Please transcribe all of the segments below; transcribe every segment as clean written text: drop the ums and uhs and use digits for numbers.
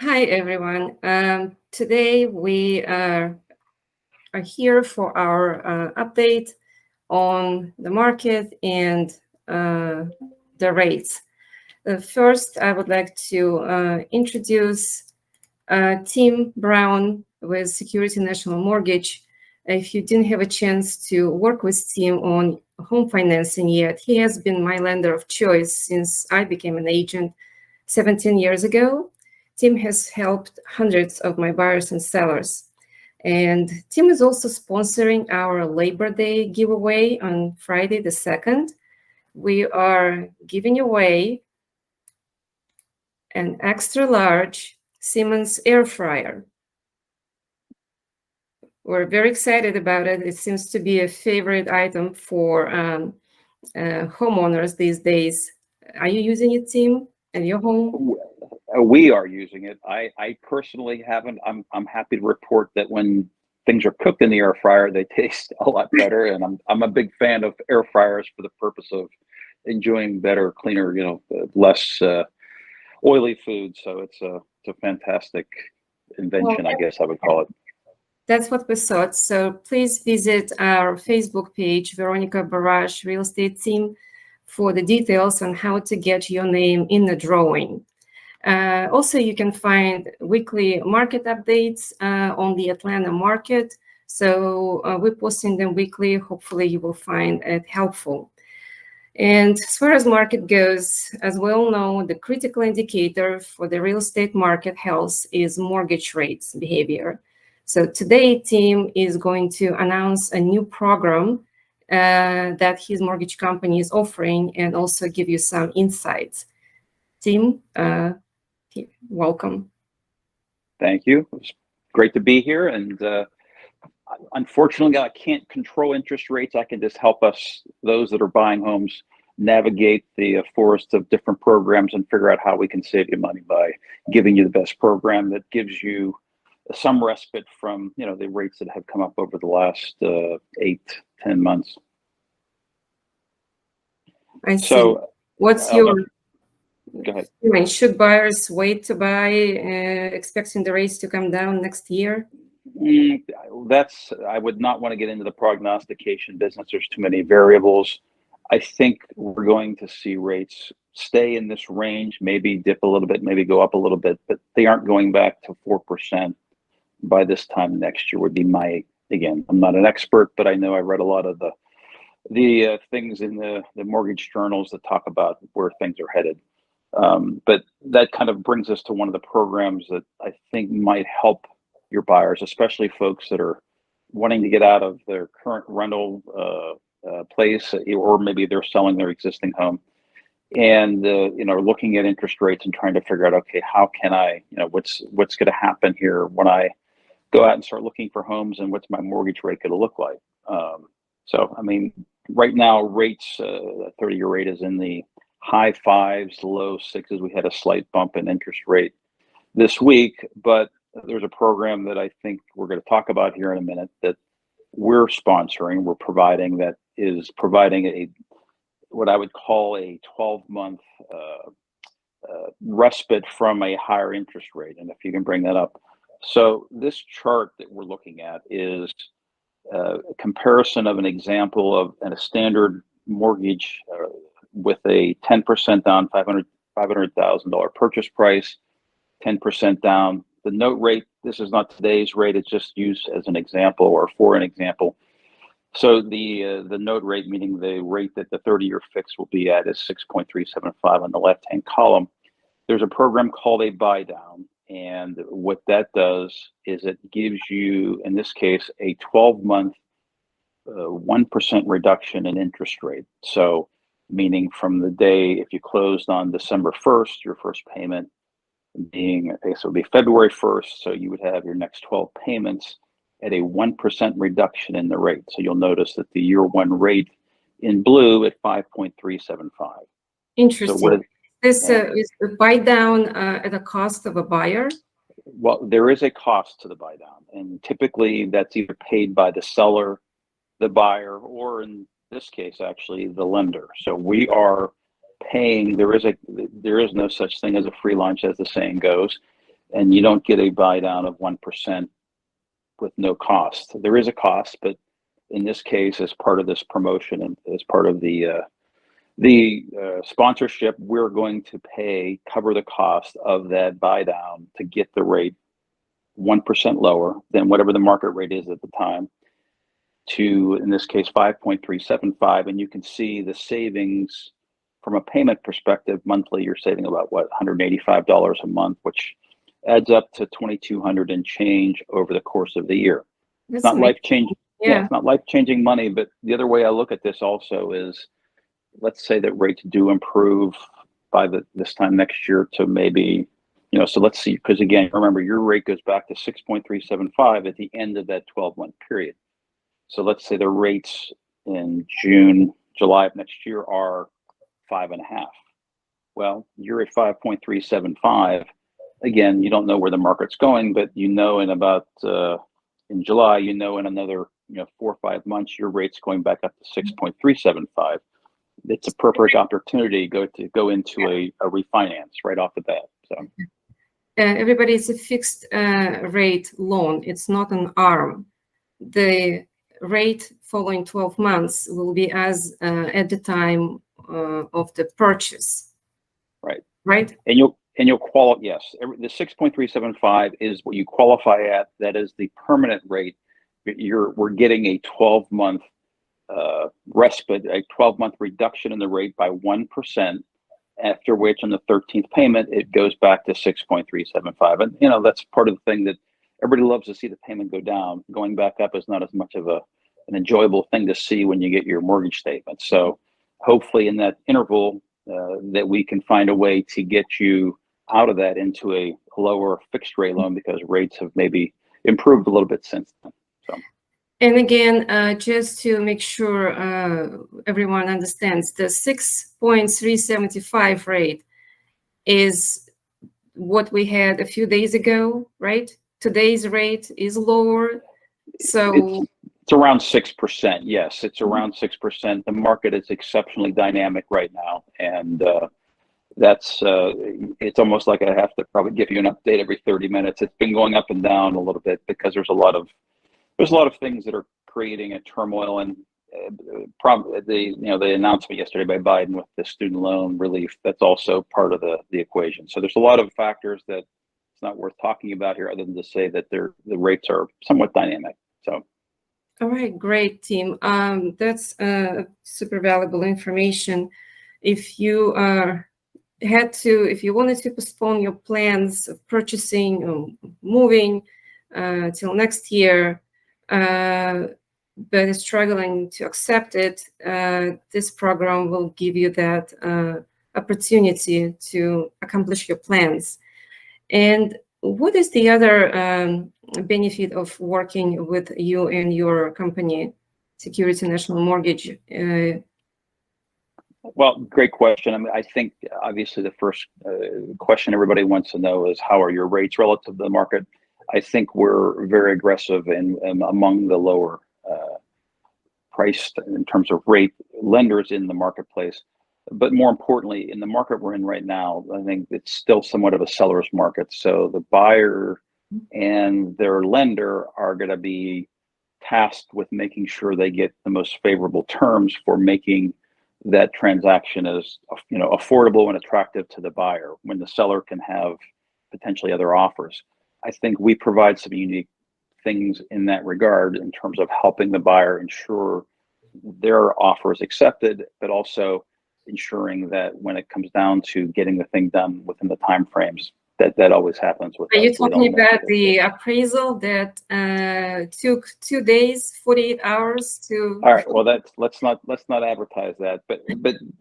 Hi, everyone. Today we are here for our update on the market and uh, the rates. First, I would like to introduce Tim Brown with Security National Mortgage. If you didn't have a chance to work with Tim on home financing yet, he has been my lender of choice since I became an agent 17 years ago. Tim has helped hundreds of my buyers and sellers. And Tim is also sponsoring our Labor Day giveaway on Friday the 2nd. We are giving away an extra large Siemens air fryer. We're very excited about it. It seems to be a favorite item for homeowners these days. Are you using it, Tim, at your home? We are using it. I personally haven't. I'm happy to report that when things are cooked in the air fryer, they taste a lot better. And I'm a big fan of air fryers for the purpose of enjoying better, cleaner, less oily food. So it's a fantastic invention, I guess I would call it. That's what we thought. So please visit our Facebook page, Veronika Barash Real Estate Team, for the details on how to get your name in the drawing. Also, you can find weekly market updates on the Atlanta market. So we're posting them weekly. Hopefully, you will find it helpful. And as far as market goes, as we all know, the critical indicator for the real estate market health is mortgage rates behavior. So today, Tim is going to announce a new program that his mortgage company is offering and also give you some insights. Tim, welcome. Thank you. It's great to be here. And unfortunately, I can't control interest rates. I can just help those that are buying homes, navigate the forest of different programs and figure out how we can save you money by giving you the best program that gives you some respite from the rates that have come up over the last 8-10 months. I see. So what's your go ahead. Should buyers wait to buy, expecting the rates to come down next year? I would not want to get into the prognostication business. There's too many variables. I think we're going to see rates stay in this range, maybe dip a little bit, maybe go up a little bit, but they aren't going back to 4% by this time next year would be again, I'm not an expert, but I know I read a lot of the things in the mortgage journals that talk about where things are headed. But that kind of brings us to one of the programs that I think might help your buyers, especially folks that are wanting to get out of their current rental place, or maybe they're selling their existing home and looking at interest rates and trying to figure out, okay, how can I, what's going to happen here when I go out and start looking for homes, and what's my mortgage rate going to look like? So, I mean, right now rates, 30-year rate is in the high 5s, low 6s. We had a slight bump in interest rate this week, but there's a program that I think we're going to talk about here in a minute that we're sponsoring, we're providing, that is providing what I would call a 12-month respite from a higher interest rate. And if you can bring that up. So this chart that we're looking at is a comparison of an example of a standard mortgage with a 10% down, $500,000 purchase price, 10% down. The note rate, this is not today's rate, it's just used as an example or for an example. So the note rate, meaning the rate that the 30-year fix will be at, is 6.375 on the left-hand column. There's a program called a Buydown, and what that does is it gives you, in this case, a 12-month 1% reduction in interest rate. So meaning from the day, if you closed on December 1st, your first payment being, okay, so it would be February 1st, so you would have your next 12 payments at a 1% reduction in the rate. So you'll notice that the year one rate in blue at 5.375. Interesting. So is the buy down at the cost of a buyer? Well, there is a cost to the buy down, and typically that's either paid by the seller, the buyer, or in this case, actually the lender. So we are paying. There is no such thing as a free lunch, as the saying goes. and you don't get a buy down of 1% with no cost. There is a cost, but in this case, as part of this promotion and as part of the sponsorship, we're going to cover the cost of that buy down to get the rate 1% lower than whatever the market rate is at the time, to, in this case, 5.375. And you can see the savings from a payment perspective. Monthly, you're saving about what, $185 a month, which adds up to $2,200 and change over the course of the year. It's not life changing. Yeah, it's not life changing money. But the other way I look at this also is, let's say that rates do improve by this time next year to maybe, so let's see, because again, remember, your rate goes back to 6.375 at the end of that 12-month period. So let's say the rates in June, July of next year are 5.5. Well, you're at 5.375. Again, you don't know where the market's going, but in about in July, in another 4 or 5 months, your rate's going back up to 6.375. It's a perfect opportunity to go into a refinance right off the bat. So everybody, it's a fixed rate loan. It's not an ARM. The rate following 12 months will be as at the time of the purchase. Right. And you'll qualify. Yes, the 6.375 is what you qualify at. That is the permanent rate. We're getting a 12-month respite, a 12-month reduction in the rate by 1%. After which, on the 13th payment, it goes back to 6.375. And that's part of the thing that everybody loves to see the payment go down. Going back up is not as much of an enjoyable thing to see when you get your mortgage statement. So hopefully in that interval that we can find a way to get you out of that into a lower fixed rate loan, because rates have maybe improved a little bit since then. So. And again, just to make sure everyone understands, the 6.375 rate is what we had a few days ago, right? Today's rate is lower. So it's around 6%. Yes, it's around 6%. The market is exceptionally dynamic right now. And that's it's almost like I have to probably give you an update every 30 minutes. It's been going up and down a little bit because there's a lot of things that are creating a turmoil, and the announcement yesterday by Biden with the student loan relief, that's also part of the equation. So there's a lot of factors that it's not worth talking about here, other than to say that the rates are somewhat dynamic. So. All right, great, team. That's super valuable information. If you if you wanted to postpone your plans of purchasing or moving till next year, but is struggling to accept it, this program will give you that opportunity to accomplish your plans. And what is the other benefit of working with you and your company, Security National Mortgage? Well, great question. I mean, I think obviously the first question everybody wants to know is, how are your rates relative to the market? I think we're very aggressive and among the lower priced in terms of rate lenders in the marketplace. But more importantly, in the market we're in right now, I think it's still somewhat of a seller's market. So the buyer and their lender are going to be tasked with making sure they get the most favorable terms for making that transaction as affordable and attractive to the buyer, when the seller can have potentially other offers. I think we provide some unique things in that regard in terms of helping the buyer ensure their offer is accepted, but also ensuring that when it comes down to getting the thing done within the time frames, that always happens with Are us. you talking about the appraisal that took 2 days, 48 hours to? All right. Well, let's not advertise that. But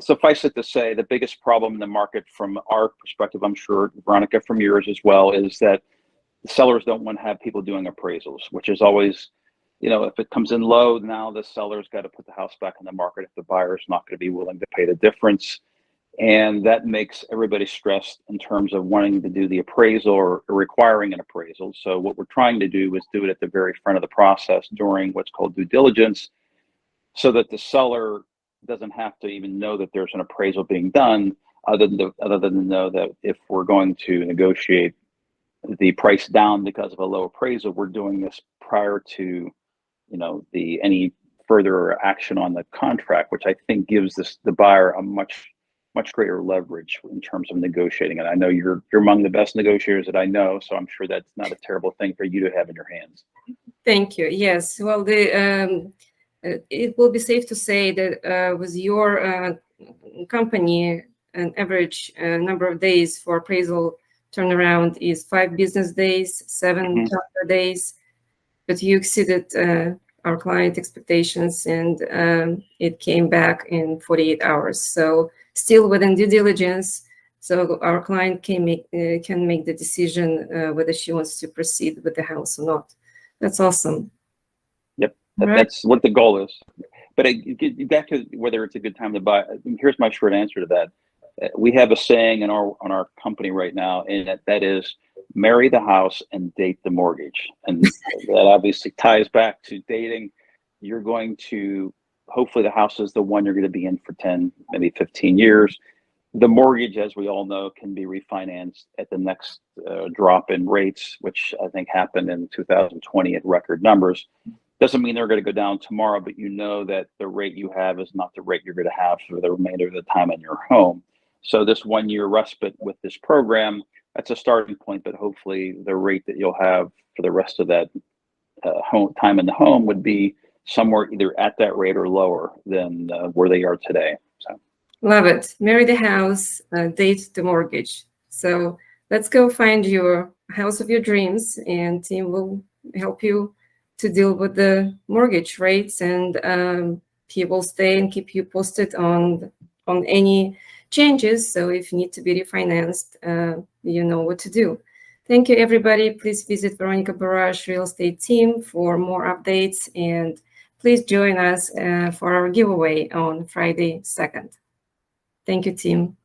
suffice it to say, the biggest problem in the market from our perspective, I'm sure, Veronika, from yours as well, is that the sellers don't want to have people doing appraisals, which is always, if it comes in low, now the seller's got to put the house back on the market if the buyer's not going to be willing to pay the difference. And that makes everybody stressed in terms of wanting to do the appraisal or requiring an appraisal. So what we're trying to do is do it at the very front of the process during what's called due diligence, so that the seller doesn't have to even know that there's an appraisal being done, other than to know that if we're going to negotiate the price down because of a low appraisal. We're doing this prior to, any further action on the contract, which I think gives the buyer a much greater leverage in terms of negotiating. And I know you're among the best negotiators that I know, so I'm sure that's not a terrible thing for you to have in your hands. Thank you. Yes. Well, it will be safe to say that with your company, an average number of days for appraisal turnaround is 5 business days, 7 calendar days, but you exceeded our client expectations, and it came back in 48 hours. So still within due diligence. So our client can make the decision whether she wants to proceed with the house or not. That's awesome. Yep, that's what the goal is. But back to whether it's a good time to buy. Here's my short answer to that. We have a saying on our company right now, and that is marry the house and date the mortgage. And that obviously ties back to dating. You're going to, hopefully the house is the one you're going to be in for 10, maybe 15 years. The mortgage, as we all know, can be refinanced at the next drop in rates, which I think happened in 2020 at record numbers. Doesn't mean they're going to go down tomorrow, but you know that the rate you have is not the rate you're going to have for the remainder of the time in your home. So this 1 year respite with this program, that's a starting point, but hopefully the rate that you'll have for the rest of that time in the home would be somewhere either at that rate or lower than where they are today. So. Love it. Marry the house, date the mortgage. So let's go find your house of your dreams, and team will help you to deal with the mortgage rates, and he will stay and keep you posted on any changes. So if you need to be refinanced, you know what to do. Thank you, everybody. Please visit Veronika Barash Real Estate Team for more updates, and please join us for our giveaway on Friday 2nd. Thank you, team.